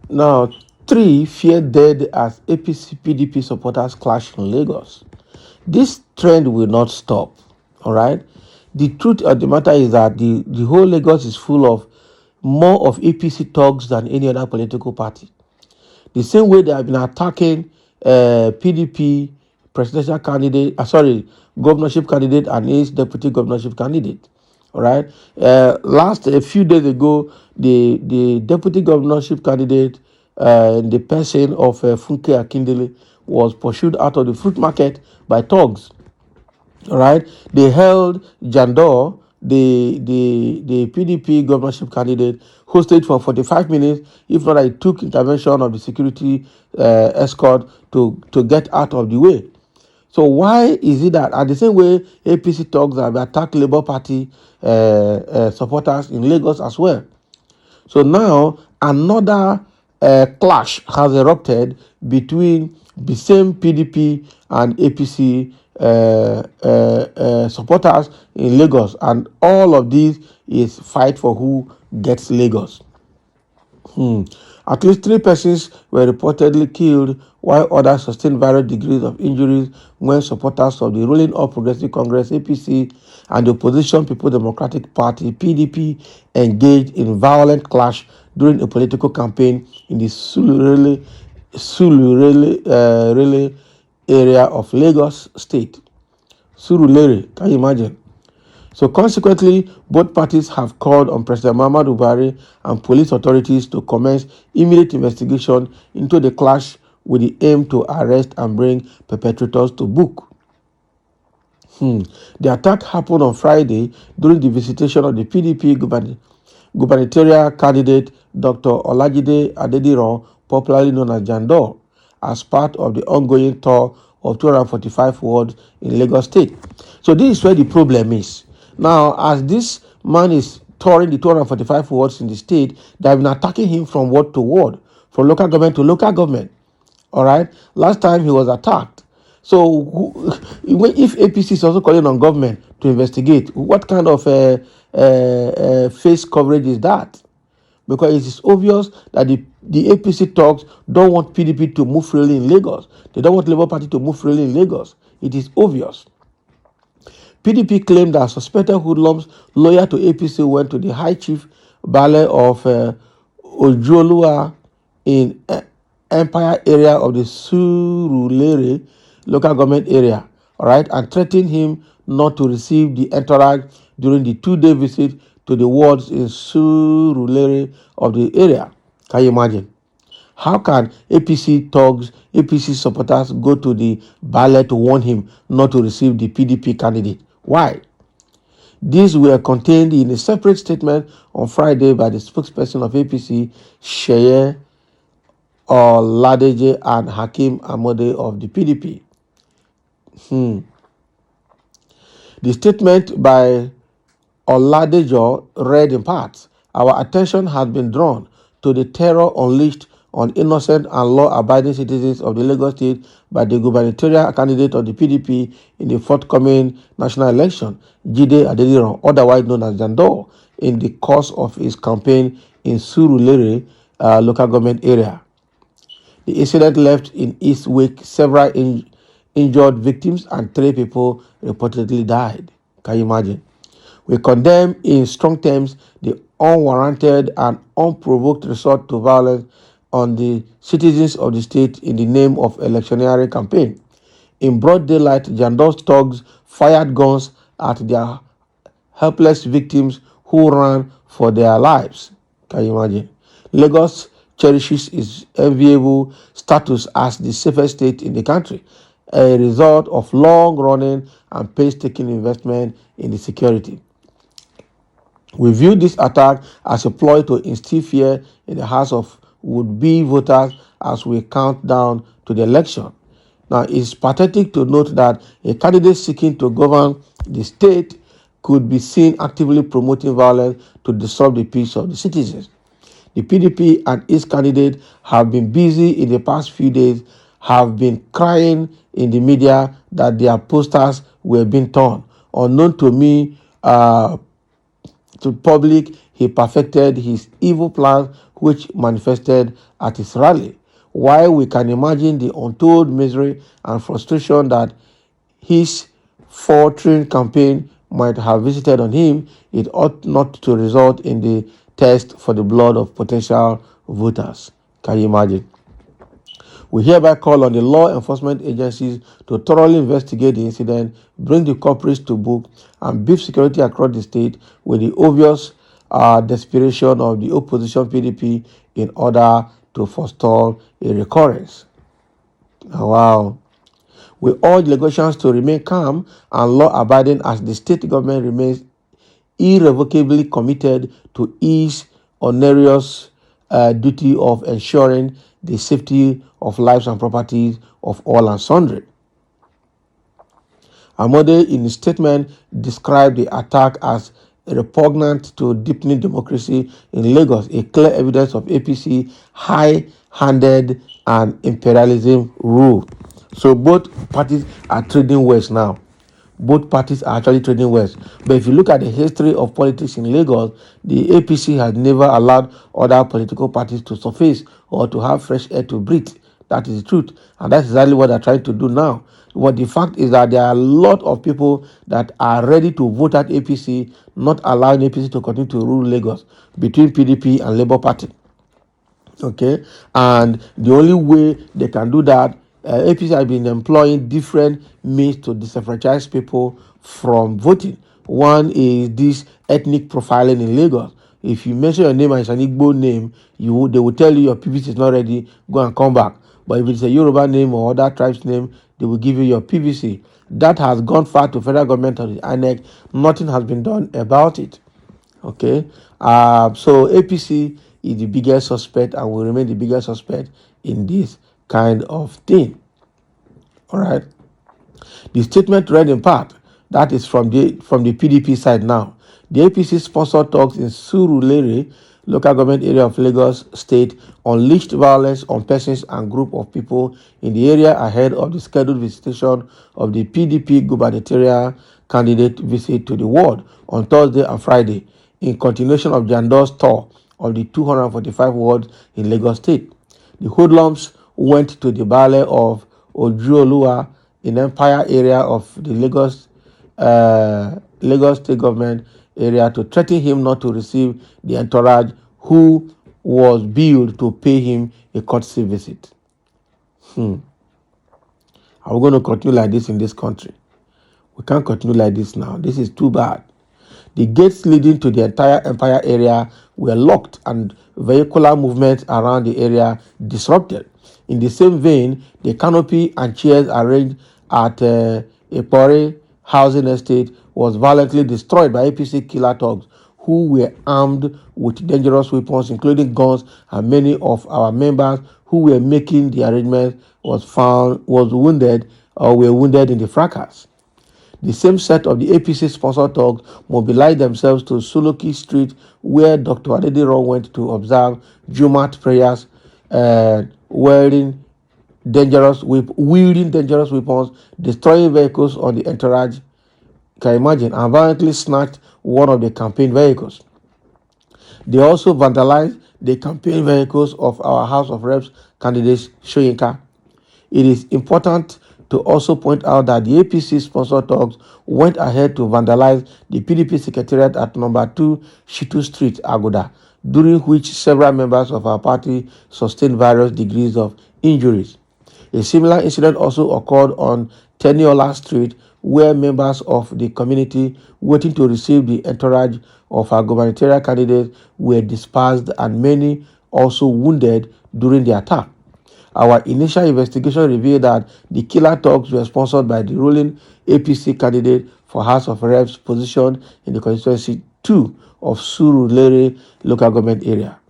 Now, three fear dead as APC PDP supporters clash in Lagos. This trend will not stop. All right. The truth of the matter is that the whole Lagos is full of more of APC thugs than any other political party. The same way they have been attacking PDP presidential candidate, governorship candidate and his deputy governorship candidate. All right. A few days ago, the deputy governorship candidate, in the person of Funke Akindele, was pursued out of the fruit market by thugs. All right, they held Jandor, the PDP governorship candidate, hosted for 45 minutes. If not, it took intervention of the security escort to get out of the way. So why is it that at the same way APC thugs have attacked Labour Party supporters in Lagos as well? So now another clash has erupted between the same PDP and APC supporters in Lagos, and all of these is fight for who gets Lagos. At least 3 persons were reportedly killed, while others sustained various degrees of injuries when supporters of the ruling All Progressive Congress (APC) and the opposition People Democratic Party (PDP) engaged in violent clash during a political campaign in the Surulere area of Lagos State. Surulere, can you imagine? So consequently, both parties have called on President Muhammadu Buhari and police authorities to commence immediate investigation into the clash with the aim to arrest and bring perpetrators to book. The attack happened on Friday during the visitation of the PDP gubernatorial candidate Dr. Olajide Adediran, popularly known as Jandor, as part of the ongoing tour of 245 wards in Lagos State. So this is where the problem is. Now, as this man is touring the 245 wards in the state, they have been attacking him from ward to ward, from local government to local government. All right. Last time he was attacked. So if APC is also calling on government to investigate, what kind of face coverage is that? Because it is obvious that the APC talks don't want PDP to move freely in Lagos. They don't want Labour Party to move freely in Lagos. It is obvious. PDP claimed that suspected hoodlums loyal to APC went to the High Chief Baale of Ojolua in Empire area of the Surulere local government area, all right, and threatened him not to receive the entourage during the 2-day visit to the wards in Surulere of the area. Can you imagine? How can APC thugs, APC supporters go to the Baale to warn him not to receive the PDP candidate? Why? These were contained in a separate statement on Friday by the spokesperson of APC, Sheye Oladeje and Hakeem Amode of the PDP. The statement by Oladejo read in part, "Our attention has been drawn to the terror unleashed on innocent and law-abiding citizens of the Lagos State by the gubernatorial candidate of the PDP in the forthcoming national election, Jide Adediran, otherwise known as Jandor, in the course of his campaign in Surulere local government area. The incident left in its wake several injured victims and 3 people reportedly died." Can you imagine? We condemn in strong terms the unwarranted and unprovoked resort to violence on the citizens of the state in the name of electioneering campaign. In broad daylight, Jandor's thugs fired guns at their helpless victims who ran for their lives. Can you imagine? Lagos cherishes its enviable status as the safest state in the country, a result of long-running and painstaking investment in the security. We view this attack as a ploy to instill fear in the hearts of would-be voters as we count down to the election. Now, it's pathetic to note that a candidate seeking to govern the state could be seen actively promoting violence to disturb the peace of the citizens. The PDP and its candidate have been busy in the past few days have been crying in the media that their posters were being torn. Unknown to me, to public, he perfected his evil plan, which manifested at his rally. While we can imagine the untold misery and frustration that his faltering campaign might have visited on him, it ought not to result in the thirst for the blood of potential voters. Can you imagine? We hereby call on the law enforcement agencies to thoroughly investigate the incident, bring the culprits to book, and beef security across the state with the obvious desperation of the opposition PDP in order to forestall a recurrence. Wow. We urge Lagosians to remain calm and law-abiding as the state government remains irrevocably committed to its onerous duty of ensuring the safety of lives and properties of all and sundry. Amode, in his statement, described the attack as repugnant to deepening democracy in Lagos, a clear evidence of APC high-handed and imperialism rule. So both parties are trading west now. Both parties are actually trading west. But if you look at the history of politics in Lagos, the APC has never allowed other political parties to surface or to have fresh air to breathe. That is the truth. And that's exactly what they're trying to do now. But the fact is that there are a lot of people that are ready to vote at APC, not allowing APC to continue to rule Lagos between PDP and Labour Party. Okay, and the only way they can do that, APC has been employing different means to disenfranchise people from voting. One is this ethnic profiling in Lagos. If you mention your name and it's an Igbo name, they will tell you your PVC is not ready, go and come back. But if it's a Yoruba name or other tribe's name, they will give you your PVC. That has gone far to federal government or the INEC. Nothing has been done about it. Okay, so APC is the biggest suspect and will remain the biggest suspect in this kind of thing. All right. The statement read in part, that is from the PDP side now. The APC sponsored talks in Surulere, local government area of Lagos State, unleashed violence on persons and group of people in the area ahead of the scheduled visitation of the PDP gubernatorial candidate visit to the ward on Thursday and Friday, in continuation of Jandor's tour of the 245 wards in Lagos State. The hoodlums went to the Ballet of Ojuoluwa in Empire area of the Lagos State government area to threaten him not to receive the entourage who was billed to pay him a courtesy visit. Are we going to continue like this in this country? We can't continue like this now. This is too bad. The gates leading to the entire Empire area were locked and vehicular movements around the area disrupted. In the same vein, the canopy and chairs arranged at Epore housing estate was violently destroyed by APC killer thugs who were armed with dangerous weapons, including guns, and many of our members who were making the arrangements was wounded or were wounded in the fracas. The same set of the APC-sponsored thugs mobilized themselves to Suluki Street, where Dr. Adediro went to observe Jumat prayers, wielding dangerous weapons, destroying vehicles on the entourage. Can you imagine? And violently snatched one of the campaign vehicles. They also vandalized the campaign vehicles of our House of Reps candidates, Shoyinka. It is important to also point out that the APC-sponsored thugs went ahead to vandalize the PDP secretariat at number 2 Shitu Street, Agoda, during which several members of our party sustained various degrees of injuries. A similar incident also occurred on Teniola Street, where members of the community waiting to receive the entourage of our gubernatorial candidate were dispersed and many also wounded during the attack. Our initial investigation revealed that the killer thugs were sponsored by the ruling APC candidate for House of Reps position in the constituency 2 of Surulere local government area.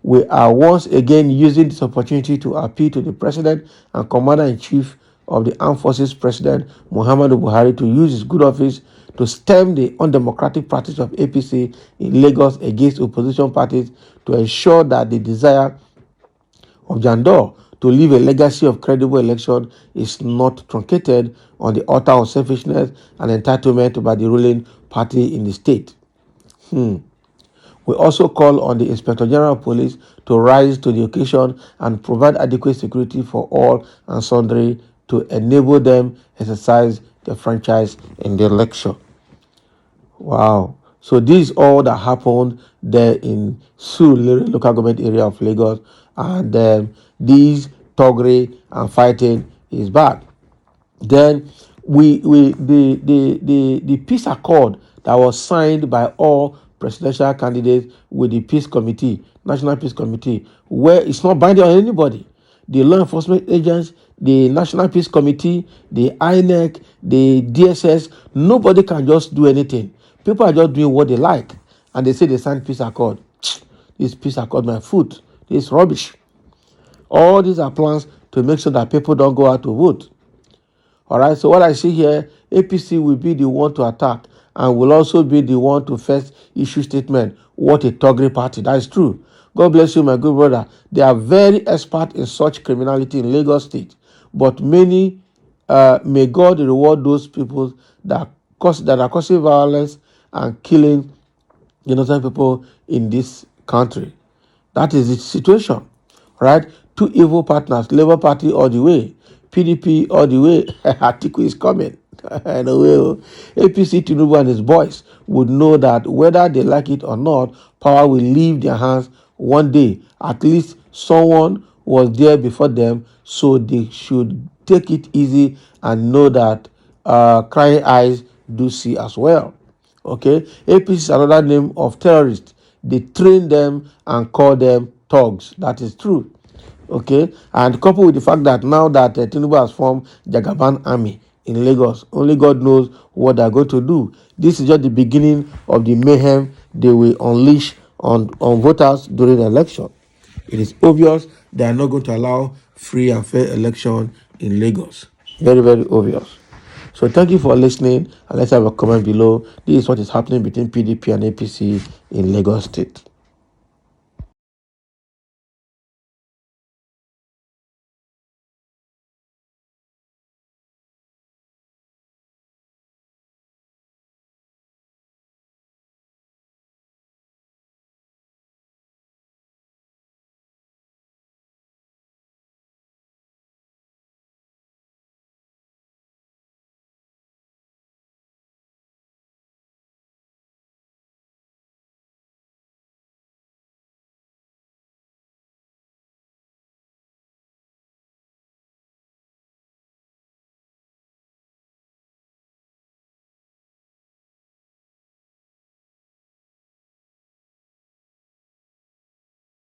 We are once again using this opportunity to appeal to the President and Commander-in-Chief of the Armed Forces, President Muhammadu Buhari, to use his good office to stem the undemocratic practice of APC in Lagos against opposition parties, to ensure that the desire of Jandor to leave a legacy of credible election is not truncated on the altar of selfishness and entitlement by the ruling party in the state. We also call on the Inspector General of Police to rise to the occasion and provide adequate security for all and sundry to enable them exercise their franchise in the election. Wow. So this is all that happened there in Surulere local government area of Lagos, and these thuggery and fighting is bad. Then the peace accord that was signed by all presidential candidates with the peace committee, national peace committee, where it's not binding on anybody. The law enforcement agents, the national peace committee, the INEC, the DSS, nobody can just do anything. People are just doing what they like, and they say they signed peace accord. This peace accord, my foot, this rubbish. All these are plans to make sure that people don't go out to vote. All right, so what I see here, APC will be the one to attack and will also be the one to first issue statement. What a thuggery party. That is true. God bless you, my good brother. They are very expert in such criminality in Lagos State. But many, may God reward those people that are causing violence and killing innocent people in this country. That is the situation, right? Two evil partners, Labour Party all the way, PDP all the way. Atiku is coming. Anyway, APC, Tinubu and his boys would know that whether they like it or not, power will leave their hands one day. At least someone was there before them, so they should take it easy and know that crying eyes do see as well. Okay, APC is another name of terrorists. They train them and call them thugs. That is true. Okay, and coupled with the fact that now that Tinubu has formed Jagaban Army in Lagos, only God knows what they're going to do. This is just the beginning of the mayhem they will unleash on voters during the election. It is obvious they are not going to allow free and fair election in Lagos. Very, very obvious. So thank you for listening, and let's have a comment below. This is what is happening between PDP and APC in Lagos State.